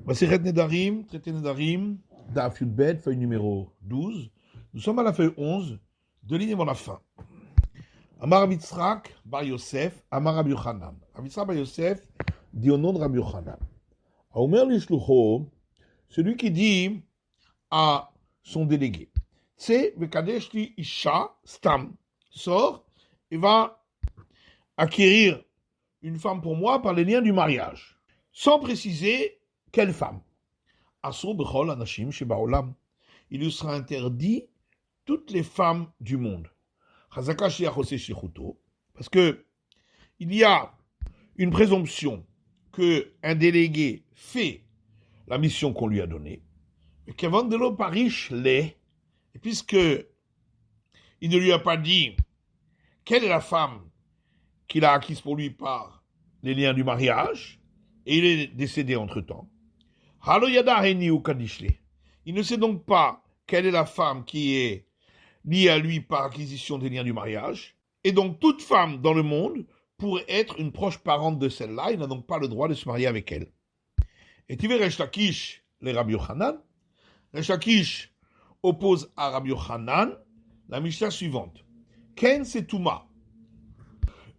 Masechet Nedarim, traité Nedarim, Daf Yud Bet, feuille numéro 12. Nous sommes à la feuille 11, deux lignes avant la fin. Amar Rabbi Yitzhak bar Yosef, Amar Rabbi Yochanan. Rabbi Yitzhak bar Yosef dit au nom de Rabbi Yochanan. Aomer Lishlucho, celui qui dit à son délégué, c'est Vekadesh li Isha Stam, sort et va acquérir une femme pour moi par les liens du mariage, sans préciser quelle femme. Asur bechol anashim shebaolam. Il lui sera interdit toutes les femmes du monde. Chazaka shiachose shichuto. Parce que il y a une présomption que un délégué fait la mission qu'on lui a donnée. Et qu'avant de l'eau parish l'est, et puisque il ne lui a pas dit quelle est la femme qu'il a acquise pour lui par les liens du mariage, et il est décédé entre-temps. Il ne sait donc pas quelle est la femme qui est liée à lui par acquisition des liens du mariage, et donc toute femme dans le monde pourrait être une proche parente de celle-là, il n'a donc pas le droit de se marier avec elle. Et tu veux Resh Lakish, les Rabbi Yochanan. Resh Lakish oppose à Rabbi Yochanan la Mishnah suivante. Ken Setuma,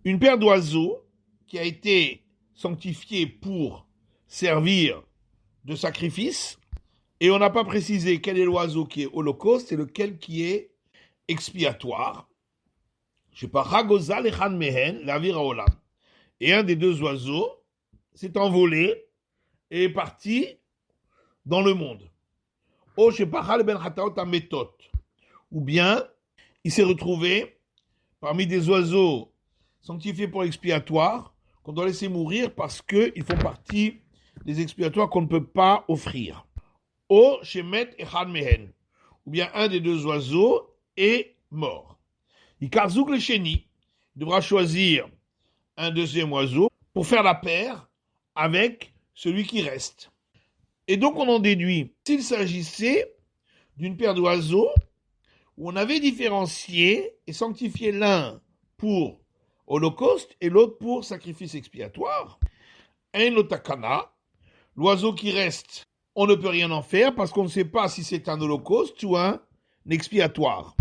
une paire d'oiseaux qui a été sanctifiée pour servir de sacrifice, et on n'a pas précisé quel est l'oiseau qui est holocauste et lequel qui est expiatoire. Je sais pas, Ragoza lechan mehen, la vira olam. Et un des deux oiseaux s'est envolé et est parti dans le monde. O je sais pas, ben hataot ametot. Ou bien, il s'est retrouvé parmi des oiseaux sanctifiés pour expiatoire qu'on doit laisser mourir parce qu'ils font partie des expiatoires qu'on ne peut pas offrir. O shemet echad mehen. Ou bien un des deux oiseaux est mort. Ikarzouk le chéni devra choisir un deuxième oiseau pour faire la paire avec celui qui reste. Et donc on en déduit, s'il s'agissait d'une paire d'oiseaux où on avait différencié et sanctifié l'un pour holocauste et l'autre pour sacrifice expiatoire, un otakana, l'oiseau qui reste, on ne peut rien en faire parce qu'on ne sait pas si c'est un holocauste ou un expiatoire.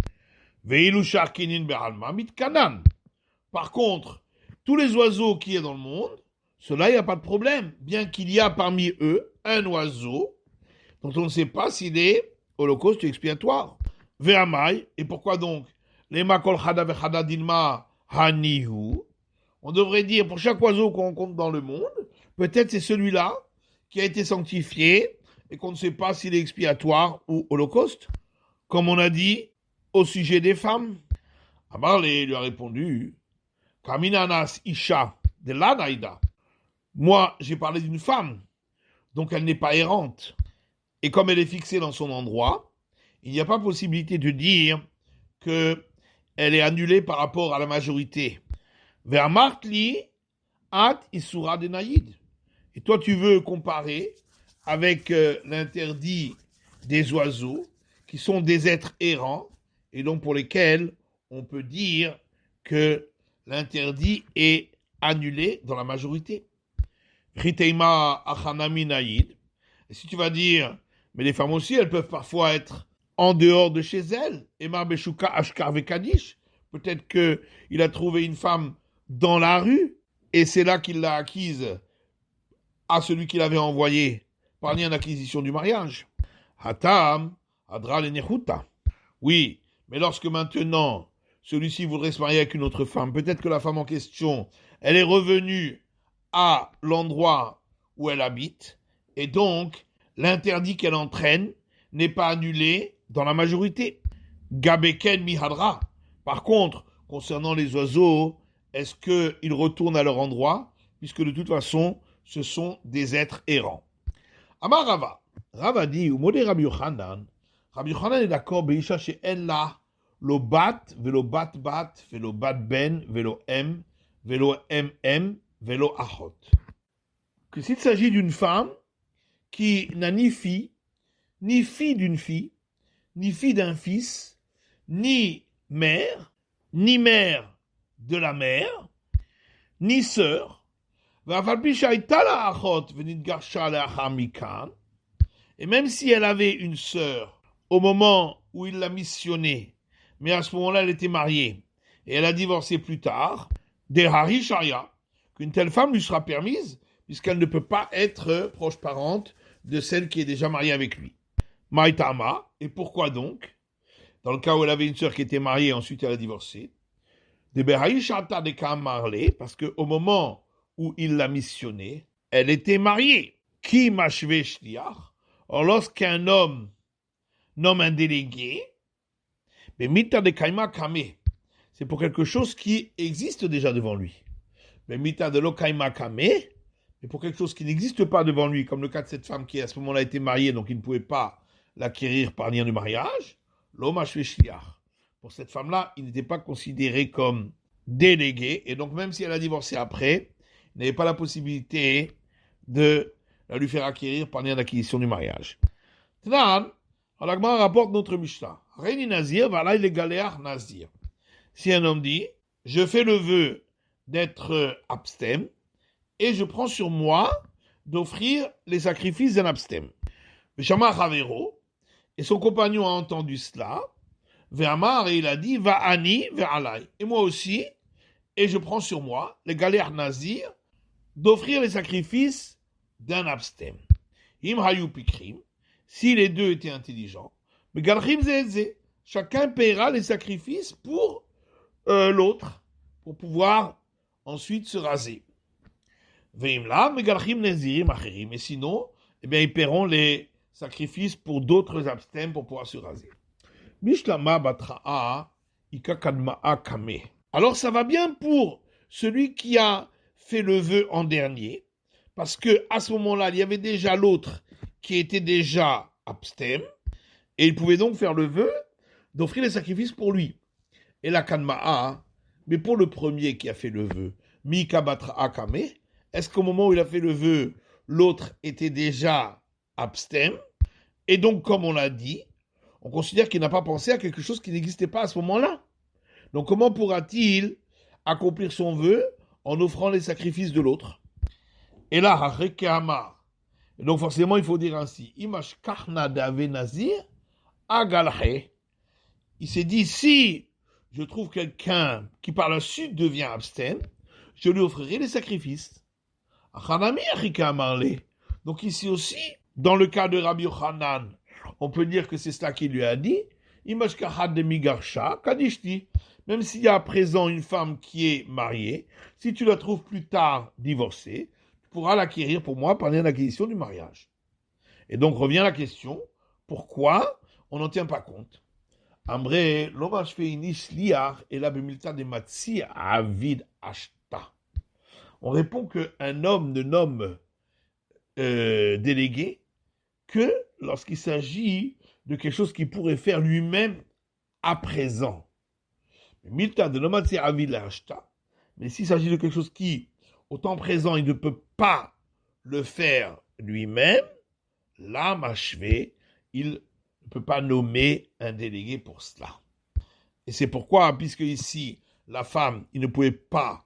Par contre, tous les oiseaux qui sont dans le monde, cela, il n'y a pas de problème, bien qu'il y a parmi eux un oiseau dont on ne sait pas s'il est holocauste ou expiatoire. Et pourquoi donc on devrait dire pour chaque oiseau qu'on rencontre dans le monde, peut-être c'est celui-là qui a été sanctifié et qu'on ne sait pas s'il est expiatoire ou holocauste, comme on a dit au sujet des femmes. Amarlé lui a répondu, Kaminanas Isha de l'Anaïda. Moi, j'ai parlé d'une femme, donc elle n'est pas errante. Et comme elle est fixée dans son endroit, il n'y a pas possibilité de dire qu'elle est annulée par rapport à la majorité. Vers Martli, At Isura de Naïd. Et toi, tu veux comparer avec l'interdit des oiseaux, qui sont des êtres errants, et donc pour lesquels on peut dire que l'interdit est annulé dans la majorité. Chiteima achanami naïd. Et si tu vas dire, mais les femmes aussi, elles peuvent parfois être en dehors de chez elles. Emar beshuka ashkar vekadish. Peut-être qu'il a trouvé une femme dans la rue, et c'est là qu'il l'a acquise à celui qui l'avait envoyé par lien d'acquisition du mariage. Hatam adra lenechuta. Oui, mais lorsque maintenant celui-ci voudrait se marier avec une autre femme, peut-être que la femme en question, elle est revenue à l'endroit où elle habite, et donc l'interdit qu'elle entraîne n'est pas annulé dans la majorité. Gabeken mihadra. Par contre, concernant les oiseaux, est-ce qu'ils retournent à leur endroit, puisque de toute façon, ce sont des êtres errants. Amar Rava. Rava dit, ou modé Rabbi Yochanan. Rabbi Yochanan est d'accord, Beisha chez Ella, lo bat, velo bat bat, velo bat ben, velo em, velo achot. Que s'il s'agit d'une femme qui n'a ni fille d'une fille, ni fille d'un fils, ni mère de la mère, ni sœur, Et même si elle avait une sœur au moment où il l'a missionnée, mais à ce moment-là, elle était mariée, et elle a divorcé plus tard, des Hari Sharia, qu'une telle femme lui sera permise, puisqu'elle ne peut pas être proche parente de celle qui est déjà mariée avec lui. Maïtama, et pourquoi donc? Dans le cas où elle avait une sœur qui était mariée, ensuite elle a divorcé. De Beraï Shata de Kamarle, parce qu'au moment où il l'a missionnée, elle était mariée. Qui machve shliach? Or, lorsqu'un homme nomme un délégué, mais mita de kaima kame, c'est pour quelque chose qui existe déjà devant lui. Mais mita de lo kaima kame, mais pour quelque chose qui n'existe pas devant lui, comme le cas de cette femme qui à ce moment-là était mariée, donc il ne pouvait pas l'acquérir par lien de mariage, lo machve shliach. Pour cette femme-là, il n'était pas considéré comme délégué, et donc même si elle a divorcé après, il n'avait pas la possibilité de la lui faire acquérir par lien d'acquisition du mariage. Tnan, Alagma rapporte notre Mishnah. Reini Nazir, voilà il est galéar Nazir. Si un homme dit, je fais le vœu d'être abstème, et je prends sur moi d'offrir les sacrifices d'un abstème. Veshama Chavero, et son compagnon a entendu cela, Ve'amar, et il a dit, va ani, ve'alai. Et moi aussi, et je prends sur moi, les galères nazir, d'offrir les sacrifices d'un abstème. Im hayu pikrim, si les deux étaient intelligents, mais galchim zeze, chacun paiera les sacrifices pour l'autre, pour pouvoir ensuite se raser. Veimla, mais galchim nezirim acherim, et sinon, eh bien, ils paieront les sacrifices pour d'autres abstèmes pour pouvoir se raser. Bishlama batra'a, ikakadma'a kame. Alors ça va bien pour celui qui a fait le vœu en dernier, parce que à ce moment-là, il y avait déjà l'autre qui était déjà abstème, et il pouvait donc faire le vœu d'offrir les sacrifices pour lui. Et la kanma'a, mais pour le premier qui a fait le vœu, Mika batra akame, est-ce qu'au moment où il a fait le vœu, l'autre était déjà abstème? Et donc, comme on l'a dit, on considère qu'il n'a pas pensé à quelque chose qui n'existait pas à ce moment-là. Donc comment pourra-t-il accomplir son vœu en offrant les sacrifices de l'autre? Et là, Harekehama. Donc forcément, il faut dire ainsi. Imash karna dave nazir agalhe. Il s'est dit, si je trouve quelqu'un qui par la suite devient abstème, je lui offrirai les sacrifices. Achanami Harekehama. Donc ici aussi, dans le cas de Rabbi Yochanan, on peut dire que c'est cela qu'il lui a dit. Imash kahad de migarsha kadishti. Même s'il y a à présent une femme qui est mariée, si tu la trouves plus tard divorcée, tu pourras l'acquérir pour moi par lien d'acquisition du mariage. Et donc revient la question, pourquoi on n'en tient pas compte? Ambre, l'hommage fait inish liar et la bemilta de matsi avid ashta. On répond qu'un homme ne nomme délégué que lorsqu'il s'agit de quelque chose qu'il pourrait faire lui-même à présent. Milta de l'hommatier avid l'achta. Mais s'il s'agit de quelque chose qui, au temps présent, il ne peut pas le faire lui-même, là, machevé, il ne peut pas nommer un délégué pour cela. Et c'est pourquoi, puisque ici, la femme, il ne pouvait pas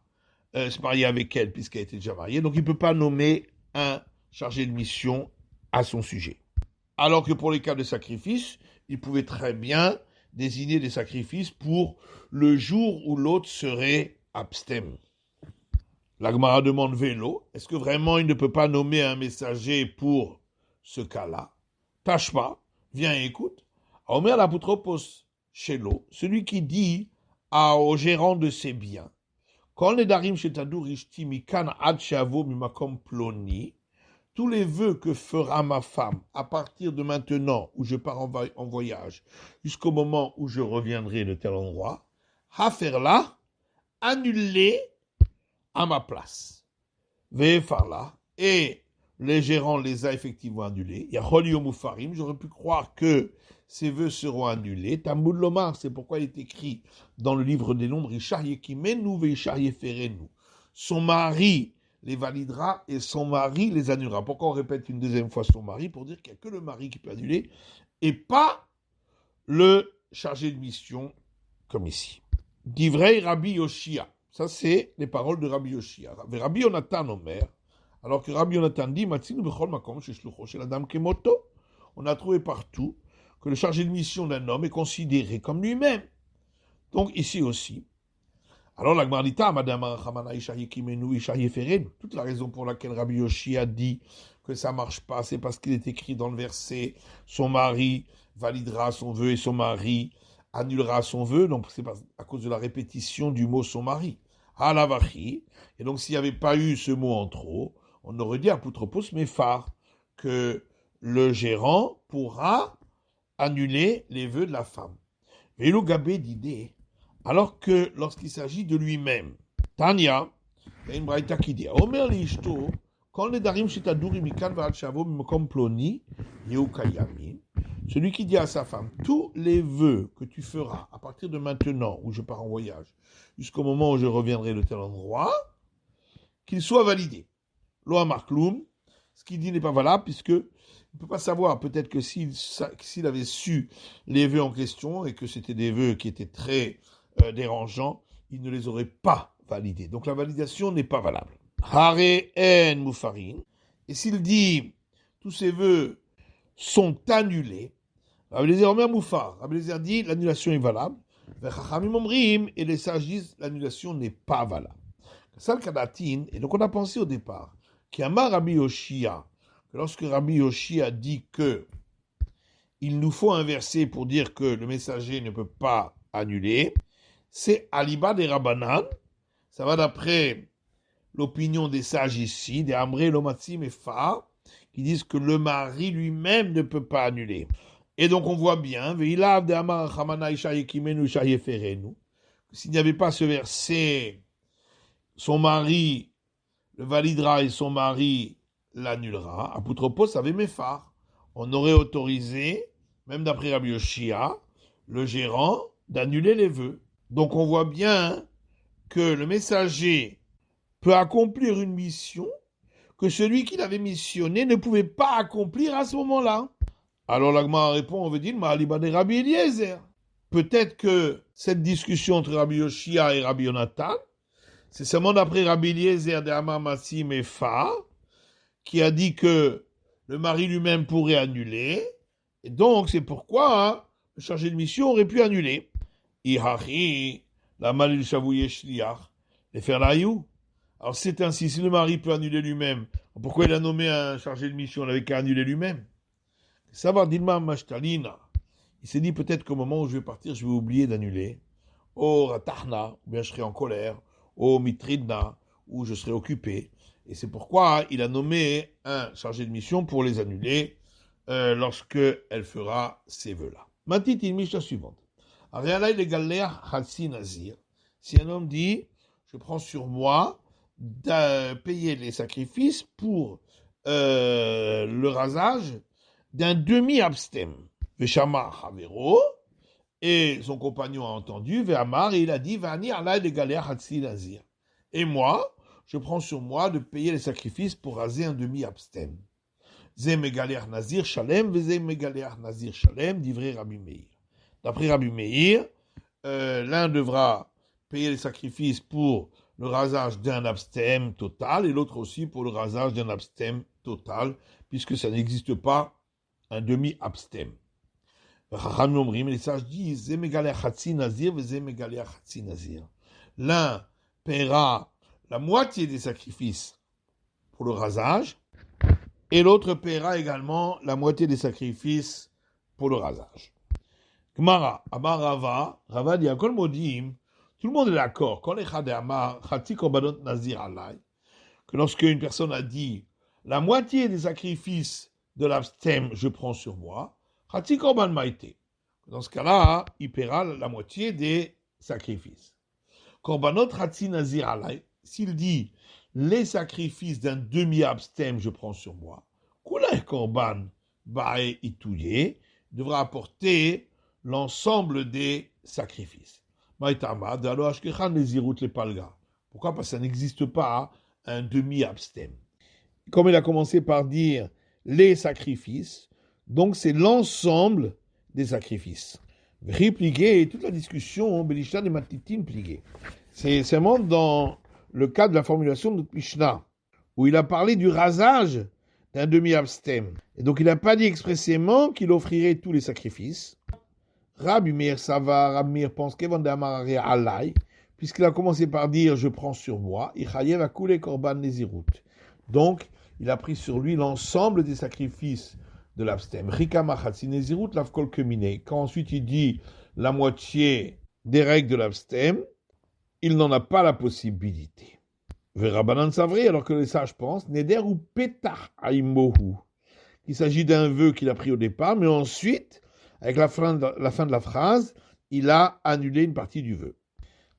se marier avec elle, puisqu'elle était déjà mariée, donc il ne peut pas nommer un chargé de mission à son sujet. Alors que pour les cas de sacrifice, il pouvait très bien désigner des sacrifices pour le jour où l'autre serait abstème. La Gemara demande Vélo, est-ce que vraiment il ne peut pas nommer un messager pour ce cas-là? Tashma, viens et écoute. Omer l'apotropos Shelo, celui qui dit au gérant de ses biens, quand les darim shetadur ishti mikan ad shavo mimakom ploni, tous les vœux que fera ma femme à partir de maintenant où je pars en voyage jusqu'au moment où je reviendrai de tel endroit, haferla, annulé à ma place. Vefarla, et les gérants les a effectivement annulés. Yacholi Mufarim, j'aurais pu croire que ces vœux seront annulés. Tamboul Lomar, c'est pourquoi il est écrit dans le livre des nombres, Ishar Yekimenu veishar Yeferenu. Son mari les validera et son mari les annulera. Pourquoi on répète une deuxième fois son mari? Pour dire qu'il n'y a que le mari qui peut annuler et pas le chargé de mission comme ici. Divrei Rabbi Yoshia. Ça, c'est les paroles de Rabbi Yoshia. Rabbi Yonatan Omer, alors que Rabbi Yonatan dit, Matzinu bechol makom sheshlucho shel adam kemoto. On a trouvé partout que le chargé de mission d'un homme est considéré comme lui-même. Donc ici aussi. Alors la Gmarlita, Madame Ramana Ishahi Kimenu Ishahi Feren, toute la raison pour laquelle Rabbi Yoshia dit que ça marche pas, c'est parce qu'il est écrit dans le verset, son mari validera son vœu et son mari annulera son vœu, donc c'est à cause de la répétition du mot son mari. Halavachi, et donc s'il n'y avait pas eu ce mot en trop, on aurait dit à Poutropos Méphar que le gérant pourra annuler les vœux de la femme. Vélo Gabé d'idée, alors que lorsqu'il s'agit de lui-même, Tania, il y a une braïta qui dit, Omer l'ishto, quand les darim shitaduri mikan v'al shavo mimakom ploni, yeu kayamin, celui qui dit à sa femme, tous les vœux que tu feras à partir de maintenant où je pars en voyage, jusqu'au moment où je reviendrai de tel endroit, qu'ils soient validés. Loa markloum, ce qu'il dit n'est pas valable, puisque il ne peut pas savoir, peut-être que s'il avait su les vœux en question, et que c'était des vœux qui étaient très dérangeants, il ne les aurait pas validés. Donc la validation n'est pas valable. Hare en mufarin, et s'il dit, tous ces vœux sont annulés, Rabbi Eliezer Omer Moufar. Rabbi Eliezer dit l'annulation est valable. Et les sages disent l'annulation n'est pas valable. Et donc on a pensé au départ qu'Amar Rabbi Yoshia, que lorsque Rabbi Yoshia dit que il nous faut un verset pour dire que le messager ne peut pas annuler, c'est Aliba des Rabbanan. Ça va d'après l'opinion des sages ici, des Amré, Lomatsim et Fa, qui disent que le mari lui-même ne peut pas annuler. Et donc on voit bien, s'il n'y avait pas ce verset, son mari le validera et son mari l'annulera, Apotropos avait Méphar. On aurait autorisé, même d'après Rabbi Yoshia, le gérant d'annuler les vœux. Donc on voit bien que le messager peut accomplir une mission que celui qui l'avait missionné ne pouvait pas accomplir à ce moment-là. Alors l'Agma répond, on veut dire, Ma'aliba de Rabbi Eliezer. Peut-être que cette discussion entre Rabbi Yoshia et Rabbi Yonatan, c'est seulement d'après Rabbi Eliezer de Amar Massim et Fa, qui a dit que le mari lui-même pourrait annuler, et donc c'est pourquoi le chargé de mission aurait pu annuler. Ihachi, la malil shavouye shliach, les ferlayou. Alors c'est ainsi, si le mari peut annuler lui-même, pourquoi il a nommé un chargé de mission, il n'avait qu'à annuler lui-même? Ça va, Dilma Mashtalina. Il s'est dit peut-être qu'au moment où je vais partir, je vais oublier d'annuler. Oh, Ratahna, ou bien je serai en colère. Oh, Mitridna, ou je serai occupé. Et c'est pourquoi il a nommé un chargé de mission pour les annuler lorsque elle fera ces vœux-là. Matit, il Mishnah suivante. Arialai le galère Hatsi Nazir. Si un homme dit, je prends sur moi de payer les sacrifices pour le rasage d'un demi-abstem. Veshama Havero, et son compagnon a entendu, Vehamar, et il a dit, Vani alay de galère Hatsi Nazir. Et moi, je prends sur moi de payer les sacrifices pour raser un demi-abstem. Ze megalech Nazir Shalem, Ze megalech Nazir Shalem, d'ivré Rabbi Meir. D'après Rabbi Meir, l'un devra payer les sacrifices pour le rasage d'un abstem total, et l'autre aussi pour le rasage d'un abstem total, puisque ça n'existe pas un demi-abstem. Les sages disent, l'un paiera la moitié des sacrifices pour le rasage, et l'autre paiera également la moitié des sacrifices pour le rasage. Gemara, Amar Rava, Rava dit, Akol Modim, tout le monde est d'accord, quand les Chade Amar, Chatzi Korbanot Nazir Alay, que lorsque une personne a dit, la moitié des sacrifices de l'abstem, je prends sur moi, Chatzi Korban Maïté. Dans ce cas-là, il paiera la moitié des sacrifices. Korbanot Chatzi Nazir Alay, s'il dit, les sacrifices d'un demi-abstem, je prends sur moi, Koulay Korban Bae Itouye, devra apporter l'ensemble des sacrifices. Maïtama, Dalo Ashkechan les Irut les Palga. Pourquoi? Parce que ça n'existe pas un demi-abstem. Comme il a commencé par dire les sacrifices, donc c'est l'ensemble des sacrifices. Repliqué, toute la discussion, Belishan et Matitin plié. C'est seulement dans le cadre de la formulation de notre Mishnah, où il a parlé du rasage d'un demi-abstem. Et donc il n'a pas dit expressément qu'il offrirait tous les sacrifices. Rabbi Meir Sava, Rabbi Meir pense qu'Evandamararia Alay, puisqu'il a commencé par dire je prends sur moi, Ichayev Akule Korban Nezirut. Donc il a pris sur lui l'ensemble des sacrifices de l'abstem. Rika Machatsi Nezirut Lavkol Kemine. Quand ensuite il dit la moitié des règles de l'abstem, il n'en a pas la possibilité. Verabanan Savri, alors que les sages pensent, Neder ou Petach Aimohu, qu'il s'agit d'un vœu qu'il a pris au départ, mais ensuite, avec la fin de la phrase, il a annulé une partie du vœu.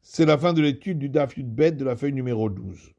C'est la fin de l'étude du Daf Yud Bet de la feuille numéro 12.